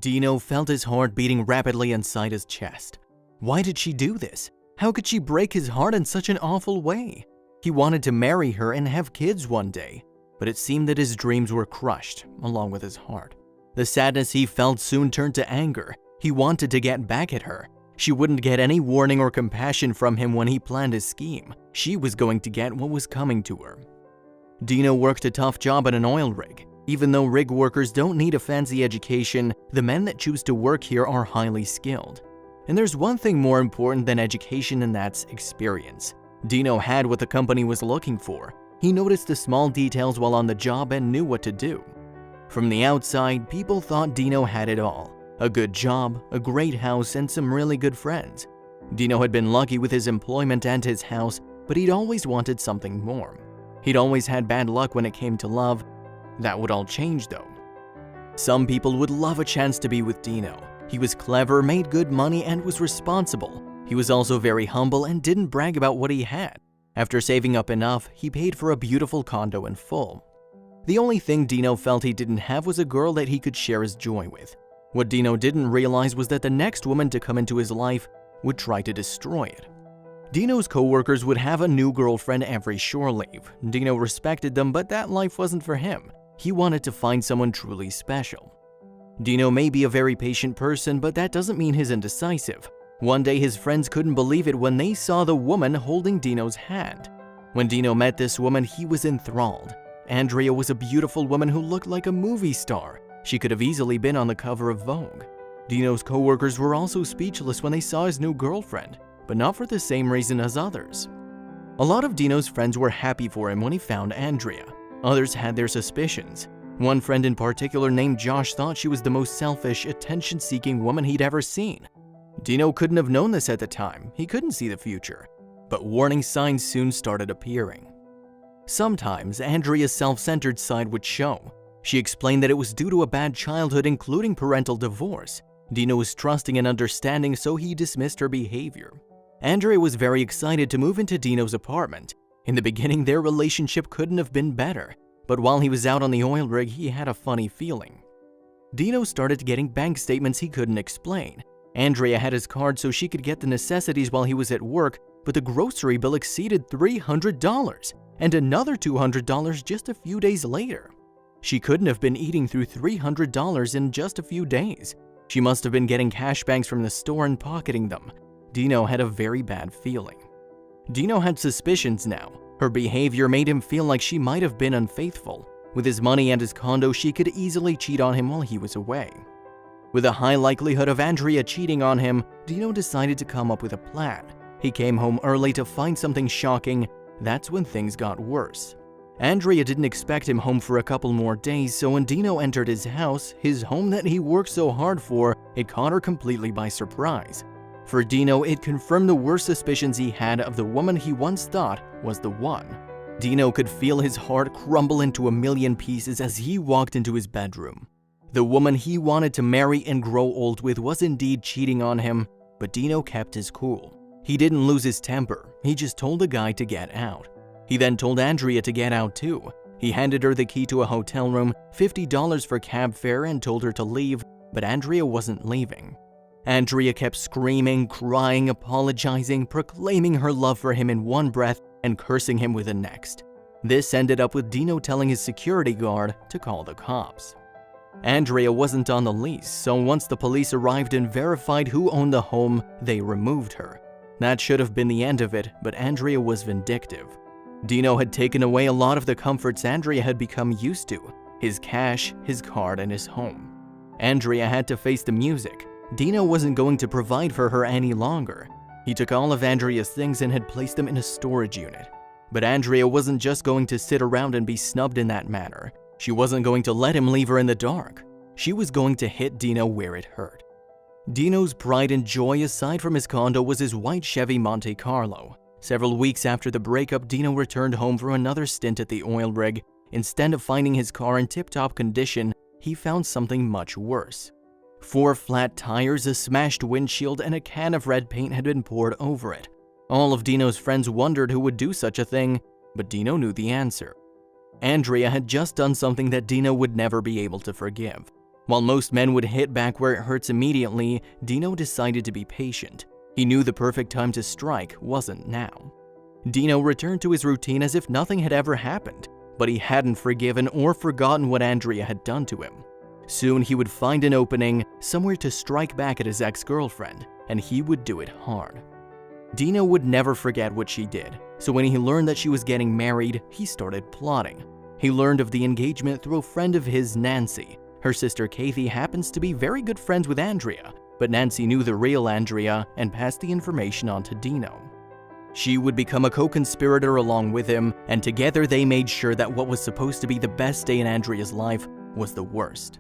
Dino felt his heart beating rapidly inside his chest. Why did she do this? How could she break his heart in such an awful way? He wanted to marry her and have kids one day, but it seemed that his dreams were crushed, along with his heart. The sadness he felt soon turned to anger. He wanted to get back at her. She wouldn't get any warning or compassion from him when he planned his scheme. She was going to get what was coming to her. Dino worked a tough job at an oil rig. Even though rig workers don't need a fancy education, the men that choose to work here are highly skilled. And there's one thing more important than education, and that's experience. Dino had what the company was looking for. He noticed the small details while on the job and knew what to do. From the outside, people thought Dino had it all. A good job, a great house, and some really good friends. Dino had been lucky with his employment and his house, but he'd always wanted something more. He'd always had bad luck when it came to love. That would all change though. Some people would love a chance to be with Dino. He was clever, made good money, and was responsible. He was also very humble and didn't brag about what he had. After saving up enough, he paid for a beautiful condo in full. The only thing Dino felt he didn't have was a girl that he could share his joy with. What Dino didn't realize was that the next woman to come into his life would try to destroy it. Dino's co-workers would have a new girlfriend every shore leave. Dino respected them, but that life wasn't for him. He wanted to find someone truly special. Dino may be a very patient person, but that doesn't mean he's indecisive. One day his friends couldn't believe it when they saw the woman holding Dino's hand. When Dino met this woman, he was enthralled. Andrea was a beautiful woman who looked like a movie star. She could have easily been on the cover of Vogue. Dino's co-workers were also speechless when they saw his new girlfriend, but not for the same reason as others. A lot of Dino's friends were happy for him when he found Andrea. Others had their suspicions. One friend in particular named Josh thought she was the most selfish, attention-seeking woman he'd ever seen. Dino couldn't have known this at the time. He couldn't see the future. But warning signs soon started appearing. Sometimes Andrea's self-centered side would show. She explained that it was due to a bad childhood, including parental divorce. Dino was trusting and understanding, so he dismissed her behavior. Andrea was very excited to move into Dino's apartment. In the beginning, their relationship couldn't have been better, but while he was out on the oil rig, he had a funny feeling. Dino started getting bank statements he couldn't explain. Andrea had his card so she could get the necessities while he was at work, but the grocery bill exceeded $300, and another $200 just a few days later. She couldn't have been eating through $300 in just a few days. She must have been getting cash banks from the store and pocketing them. Dino had a very bad feeling. Dino had suspicions now. Her behavior made him feel like she might have been unfaithful. With his money and his condo, she could easily cheat on him while he was away. With a high likelihood of Andrea cheating on him, Dino decided to come up with a plan. He came home early to find something shocking. That's when things got worse. Andrea didn't expect him home for a couple more days, so when Dino entered his house, his home that he worked so hard for, it caught her completely by surprise. For Dino, it confirmed the worst suspicions he had of the woman he once thought was the one. Dino could feel his heart crumble into a million pieces as he walked into his bedroom. The woman he wanted to marry and grow old with was indeed cheating on him, but Dino kept his cool. He didn't lose his temper, he just told the guy to get out. He then told Andrea to get out too. He handed her the key to a hotel room, $50 for cab fare, and told her to leave, but Andrea wasn't leaving. Andrea kept screaming, crying, apologizing, proclaiming her love for him in one breath and cursing him with the next. This ended up with Dino telling his security guard to call the cops. Andrea wasn't on the lease, so once the police arrived and verified who owned the home, they removed her. That should have been the end of it, but Andrea was vindictive. Dino had taken away a lot of the comforts Andrea had become used to: his cash, his card, and his home. Andrea had to face the music. Dino wasn't going to provide for her any longer. He took all of Andrea's things and had placed them in a storage unit. But Andrea wasn't just going to sit around and be snubbed in that manner. She wasn't going to let him leave her in the dark. She was going to hit Dino where it hurt. Dino's pride and joy aside from his condo was his white Chevy Monte Carlo. Several weeks after the breakup, Dino returned home for another stint at the oil rig. Instead of finding his car in tip-top condition, he found something much worse. 4 flat tires, a smashed windshield, and a can of red paint had been poured over it. All of Dino's friends wondered who would do such a thing, but Dino knew the answer. Andrea had just done something that Dino would never be able to forgive. While most men would hit back where it hurts immediately, Dino decided to be patient. He knew the perfect time to strike wasn't now. Dino returned to his routine as if nothing had ever happened, but he hadn't forgiven or forgotten what Andrea had done to him. Soon he would find an opening, somewhere to strike back at his ex-girlfriend, and he would do it hard. Dino would never forget what she did, so when he learned that she was getting married, he started plotting. He learned of the engagement through a friend of his, Nancy. Her sister Kathy happens to be very good friends with Andrea, but Nancy knew the real Andrea and passed the information on to Dino. She would become a co-conspirator along with him, and together they made sure that what was supposed to be the best day in Andrea's life was the worst.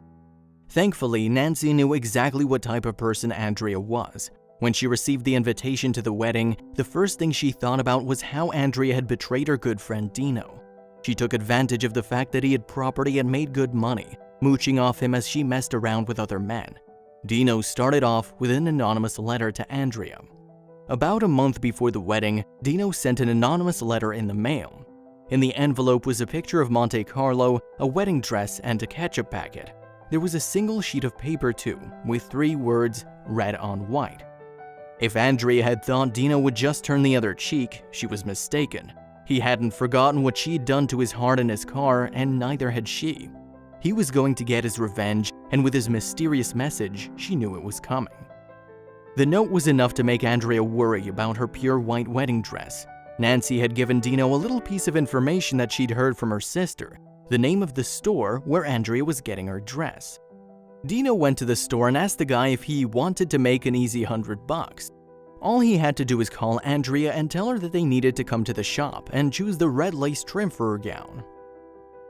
Thankfully, Nancy knew exactly what type of person Andrea was. When she received the invitation to the wedding, the first thing she thought about was how Andrea had betrayed her good friend Dino. She took advantage of the fact that he had property and made good money, mooching off him as she messed around with other men. Dino started off with an anonymous letter to Andrea. About a month before the wedding, Dino sent an anonymous letter in the mail. In the envelope was a picture of Monte Carlo, a wedding dress, and a ketchup packet. There was a single sheet of paper too, with 3 words, red on white. If Andrea had thought Dino would just turn the other cheek, she was mistaken. He hadn't forgotten what she'd done to his heart in his car, and neither had she. He was going to get his revenge, and with his mysterious message, she knew it was coming. The note was enough to make Andrea worry about her pure white wedding dress. Nancy had given Dino a little piece of information that she'd heard from her sister, the name of the store where Andrea was getting her dress. Dino went to the store and asked the guy if he wanted to make an easy $100. All he had to do was call Andrea and tell her that they needed to come to the shop and choose the red lace trim for her gown.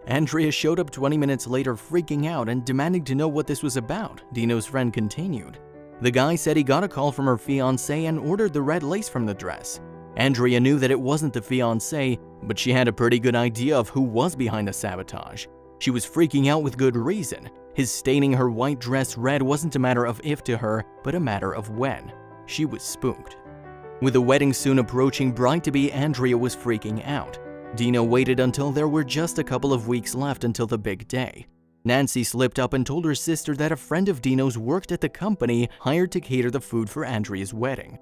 Andrea showed up 20 minutes later freaking out and demanding to know what this was about, Dino's friend continued. The guy said he got a call from her fiancé and ordered the red lace from the dress. Andrea knew that it wasn't the fiancé, but she had a pretty good idea of who was behind the sabotage. She was freaking out with good reason. His staining her white dress red wasn't a matter of if to her, but a matter of when. She was spooked. With the wedding soon approaching, bride-to-be Andrea was freaking out. Dino waited until there were just a couple of weeks left until the big day. Nancy slipped up and told her sister that a friend of Dino's worked at the company hired to cater the food for Andrea's wedding.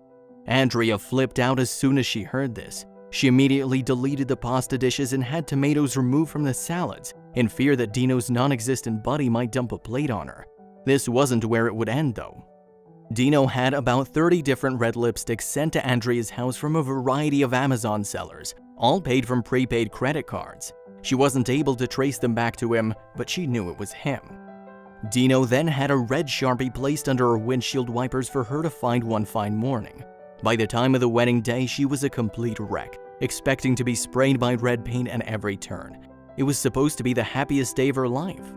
Andrea flipped out as soon as she heard this. She immediately deleted the pasta dishes and had tomatoes removed from the salads, in fear that Dino's non-existent buddy might dump a plate on her. This wasn't where it would end, though. Dino had about 30 different red lipsticks sent to Andrea's house from a variety of Amazon sellers, all paid from prepaid credit cards. She wasn't able to trace them back to him, but she knew it was him. Dino then had a red Sharpie placed under her windshield wipers for her to find one fine morning. By the time of the wedding day, she was a complete wreck, expecting to be sprayed by red paint at every turn. It was supposed to be the happiest day of her life.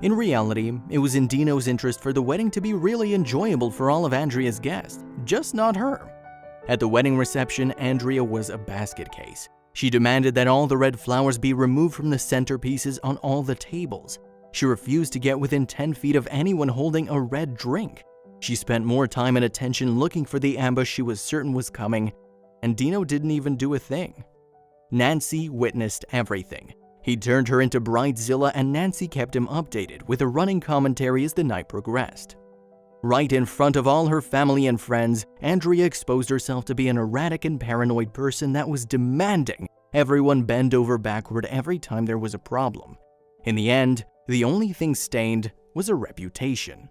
In reality, it was in Dino's interest for the wedding to be really enjoyable for all of Andrea's guests, just not her. At the wedding reception, Andrea was a basket case. She demanded that all the red flowers be removed from the centerpieces on all the tables. She refused to get within 10 feet of anyone holding a red drink. She spent more time and attention looking for the ambush she was certain was coming, and Dino didn't even do a thing. Nancy witnessed everything. He turned her into Bridezilla, and Nancy kept him updated with a running commentary as the night progressed. Right in front of all her family and friends, Andrea exposed herself to be an erratic and paranoid person that was demanding everyone bend over backward every time there was a problem. In the end, the only thing stained was a reputation.